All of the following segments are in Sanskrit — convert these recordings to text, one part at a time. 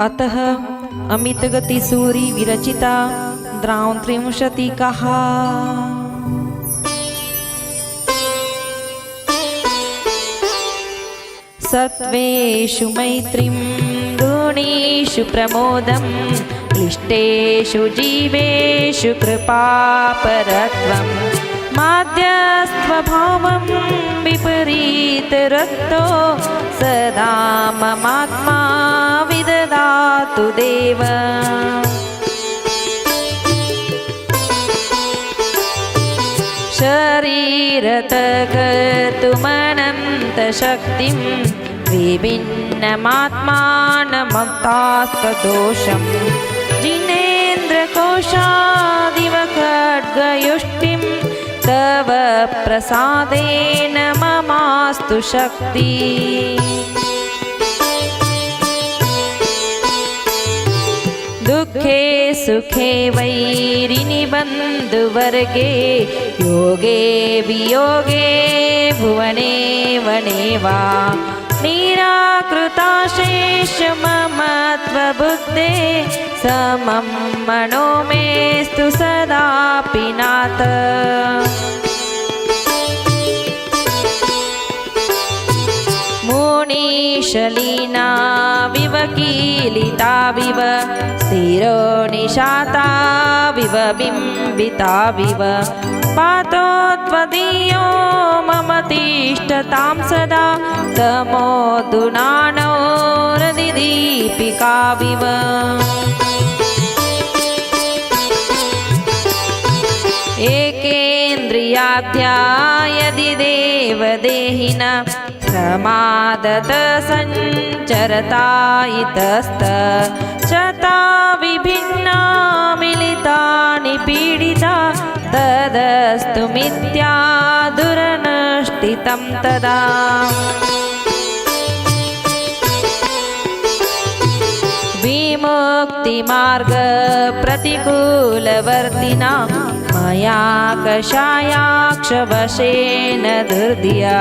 अतः अमितगतिसूरी विरचिता द्रांत्रिंशतिकः। सत्त्वेषु मैत्रीं गुणेषु प्रमोदं क्लिष्टेषु जीवेषु कृपापरत्वं माध्यस्त्वभावं विपरीतरक्तो सदा ममात्मा विददातु देव। शरीरतकर्तुमनन्तशक्तिं विभिन्नमात्मानमक्तास्तदोषं जिनेन्द्रकोशादिव खड्गयुष्टिं तव प्रसादेन ममास्तु शक्ति। दुःखे सुखे वैरिनिबन्धुवर्गे योगे वियोगे भुवने वने वा निराकृताशेष मम त्वबुद्धे समं मनो मेस्तु सदापि नाथ। मुनीशलीना विवकीलिताविव स्थिरो निशाता विव बिम्बिताविव पातो त्वदीयो मम तिष्ठतां सदा तमोदुनानो रदिदीपिकाविव। एकेन्द्रियाद्या यदि देवदेहिना प्रमादत सञ्चरता इतस्त चता विभिन्ना मिलितानि पीडिता तदस्तु मिथ्या दुरनुष्ठितं तदा। विमुक्तिमार्गप्रतिकूलवर्तिना मया कषायाक्षवशेन दुर्धिया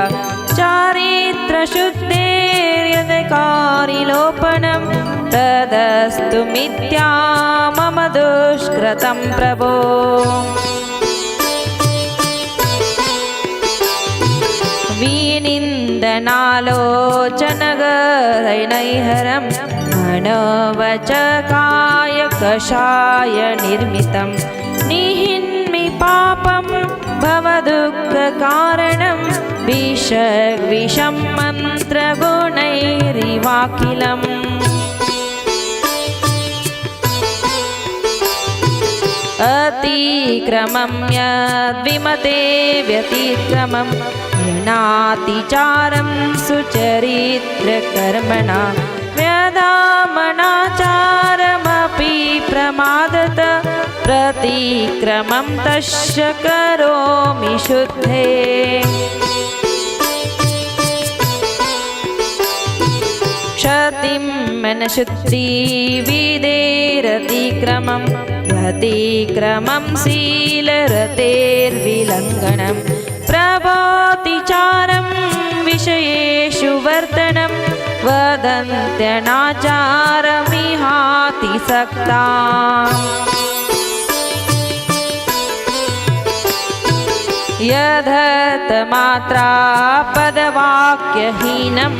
चारित्रशुद्धेर्यदकारिलोपनं तदस्तु मिथ्या मम दुष्कृतं प्रभो। विनिन्दनालोचनगरैर्नैहरं मनोवचकाय कषाय निर्मितं निहिन्मि पापं भवदुःखकारणं विषं मन्त्रगुणैरिवाखिलम्। अतिक्रमं यद्विमते व्यतिक्रमं ऋणातिचारं सुचरित्रकर्मणा व्यदामनाचारमपि प्रमादत प्रतिक्रमं तस्य करोमि शुद्धे। क्षतिं मनशुद्धि विदेरतिक्रमं व्यतिक्रमं शीलरतेर्विलङ्घनं प्रभातिचारं विषयेषु वर्तनं वदन्त्यनाचारमिहाति सक्ता। यदर्थमात्रा पदवाक्यहीनं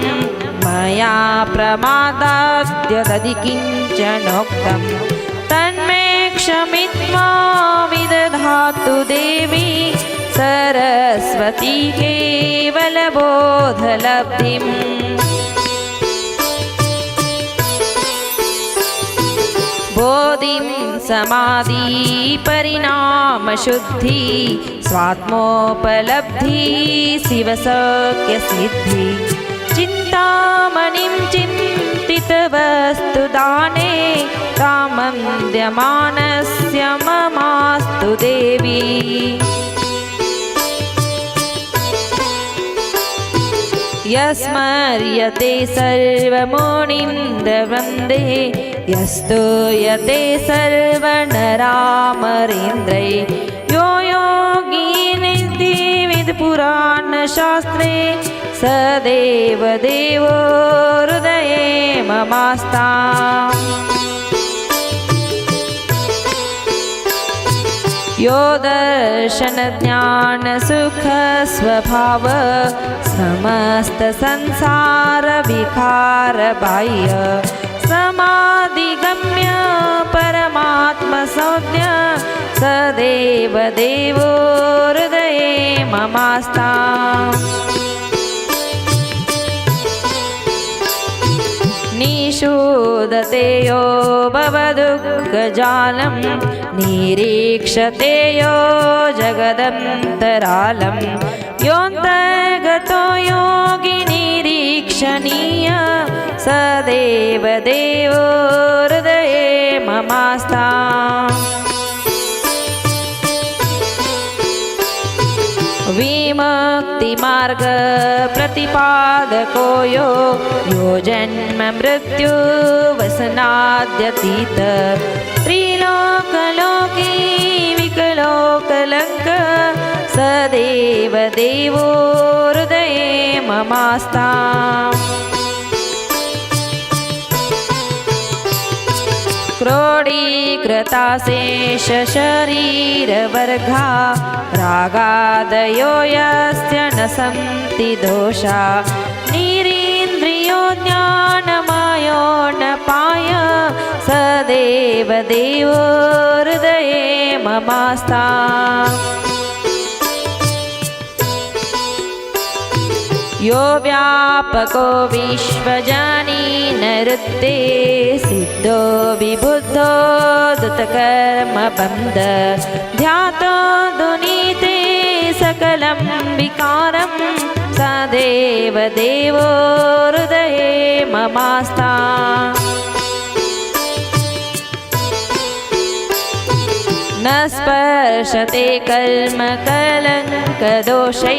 मया प्रमादाद्यदधि किञ्चनोक्तं तन्मे क्षमित्वा विदधातु देवी सरस्वती केवलबोधलब्धिम्। बोधिं समाधि परिणामशुद्धि स्वात्मोपलब्धि शिवसौख्यसिद्धि चिन्तामणिं चिन्तितवस्तुदाने कामन्द्यमानस्य ममास्तु देवी। यस्मर्यते सर्वमुनीन्द्रवृन्दे यस्तूयते सर्वनरामरेन्द्रै यो योगिनिधिविदपुराण शास्त्रे सदेव देवो हृदये ममास्ताम् यो दर्शन ज्ञान सुख स्वभाव समस्त संसार विकार बाह्य समाधिगम्य परमात्म संज्ञ सदेव देवो हृदये ममास्ताम् निषूदते यो भवदुःखजालं निरीक्षते यो जगदन्तरालं योऽन्तर्गतो योगी निरीक्षणीय सदेव देवो हृदये ममास्ताम् विमुक्तिमार्ग प्रतिपादको यो जन्म मृत्यु वसनाद्यतीत त्रिलोकलोकी विकलोकलङ्क सदेव देवो हृदये ममास्ताम् क्रोडीकृताशेष शरीरवर्गा रागादयो यस्य न सन्ति दोषा निरीन्द्रियो ज्ञानमयो न पाय सदेव देवो हृदये ममास्ताम् यो व्यापको विश्वजानीनरुत्ते सिद्धो विबुद्धो दुतकर्मबन्ध ध्यातो दुनीते सकलं विकारं सदेव देवो हृदये ममास्ताम् न स्पर्शते कर्म कलङ्कदोषै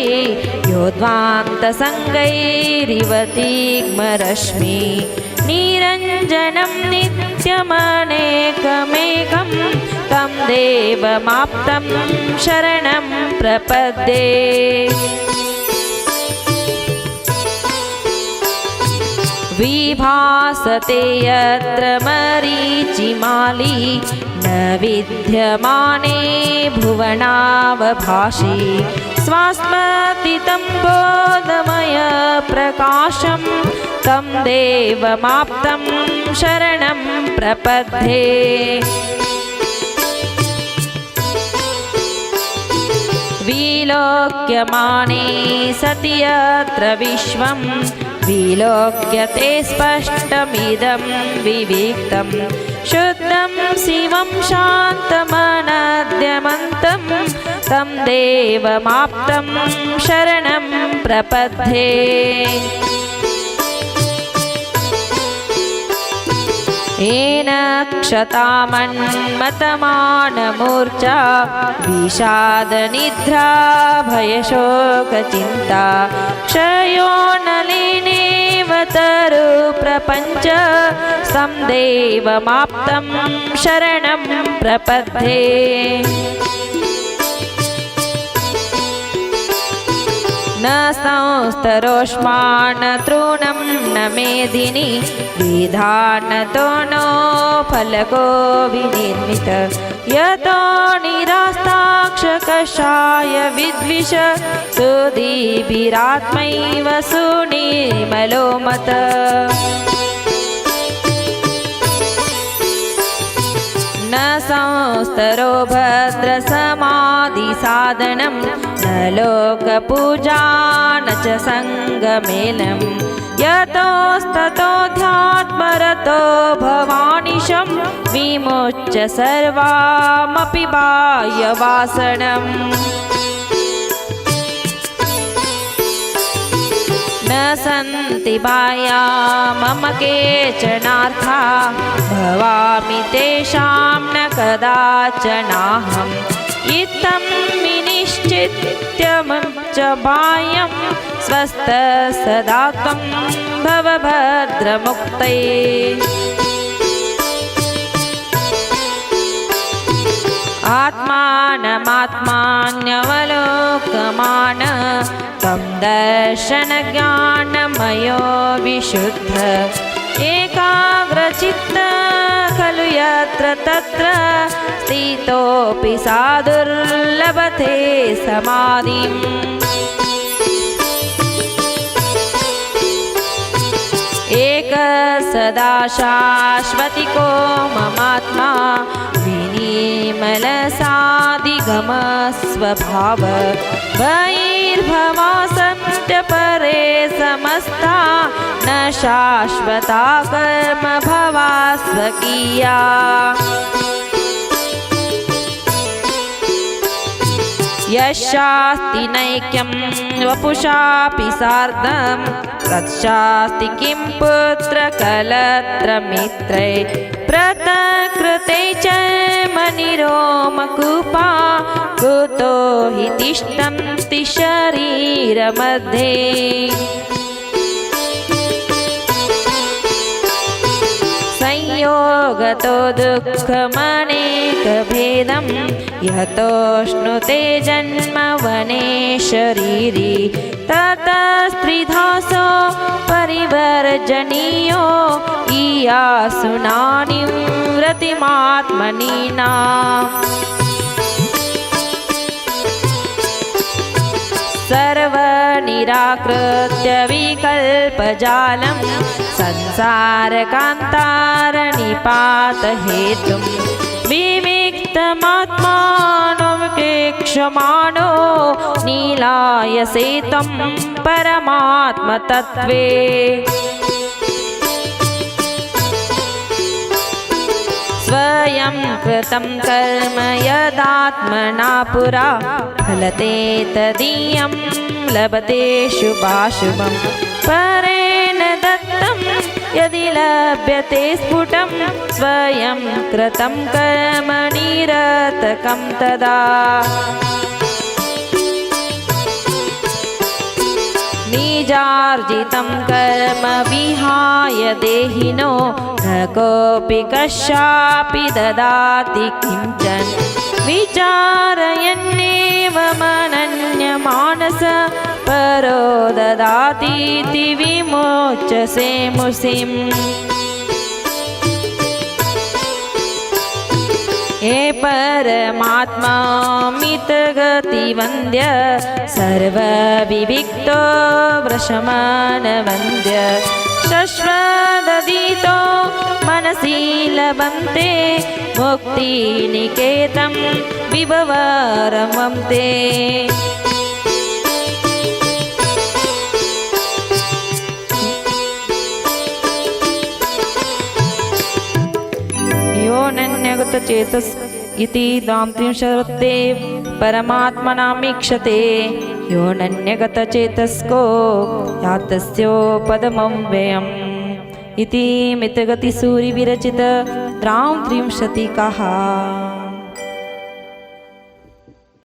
योद्वान्तसङ्गैरिवतीग्मरश्मि निरञ्जनं नित्यमनेकमेकं तं देवमाप्तं शरणं प्रपद्ये विभासते यत्र मरीचिमाली न विद्यमाने भुवनावभाषि स्वास्मतितं बोधमय प्रकाशं तं देवमाप्तं शरणं प्रपद्ये विलोक्यमाने सति यत्र विश्वं विलोक्यते स्पष्टमिदं विविक्तं शुद्धं शिवं शान्तमनद्यमन्तं तं देवमाप्तं शरणं प्रपद्ये येन क्षतामन्मतमानमूर्छा विषादनिद्रा भयशोकचिन्ता क्षयो नलिनेव तरुप्रपञ्च तं देवमाप्तं शरणं प्रपद्ये न संस्तरोष्मान् तृणं न मेदिनी विधानतो नो फलको विनिर्मित यतो निरास्ताक्षकषाय विद्विष सुधीभिरात्मैव सुनिर्मलो मत न संस्तरो भद्रसमाधिसाधनं न लोकपूजा न च सङ्गमेलं यतोस्ततोऽध्यात्मरतो भवानिशं विमुच्य सर्वामपि बाह्यवासनम् न सन्ति बाह्या मम केचनार्था भवामि तेषां न कदाचनाहम् इत्थं विनिश्चित्यमुच्च बाह्यं स्वस्थ सदा त्वं भव भद्रमुक्तये आत्मानमात्मान्यवलोकमान तं दर्शनज्ञानमयो विशुद्ध एकाग्रचित्त खलु यत्र तत्र स्थितोऽपि साधुर्लभते समाधिम् एक सदा शाश्वतिको ममात्मा विनिमलसादिगमस्वभाव बहिर्भवासन्त्य परे समस्ता न शाश्वता कर्मभवा स्वकीया यशास्ति नैक्यं वपुषापि सार्धं तत्शास्ति किं पुत्रकलत्रमित्रै प्रतकृते च मनिरोमकूपा कुतो हि तिष्ठन्ति शरीरमध्ये संयोगतो दुःखमनेकभेदं यतोऽश्नुते जन्मवने शरीरी ततस्त्रिधासो परिवर्जनीयो ईयासुनानिवृत्तिमात्मनीना सर्वनिराकृत्य विकल्पजालं संसारकान्तारनिपातहेतुं विविक्तमात्मानोऽक्षमाणो नीलायसे तं परमात्मतत्त्वे स्वयं कृतं कर्म यदात्मना पुरा फलते तदीयं लभते शुभाशुभं परेण दत्तं यदि लभ्यते स्फुटं स्वयं कृतं कर्म निरतकं तदा निजार्जितं कर्म विहाय देहिनो न कोऽपि कस्यापि ददाति किञ्चन विचारयन्नेवमनन्यमानस परो ददातीति विमोचसे मुसिम् हे परमात्मा मितगतिवन्द्य सर्वविविक्तो वृषमानवन्द्य शश्वददितो मनसि लभन्ते मुक्तिनिकेतं विभवरमं ते यो नन्यगतचेतस इति दाम्त्रिंशवत्ते परमात्मनामीक्षते यो नन्यगतचेतस्को यातस्योपदमव्ययम् इति मितगतिसूरिविरचित 33 कहा।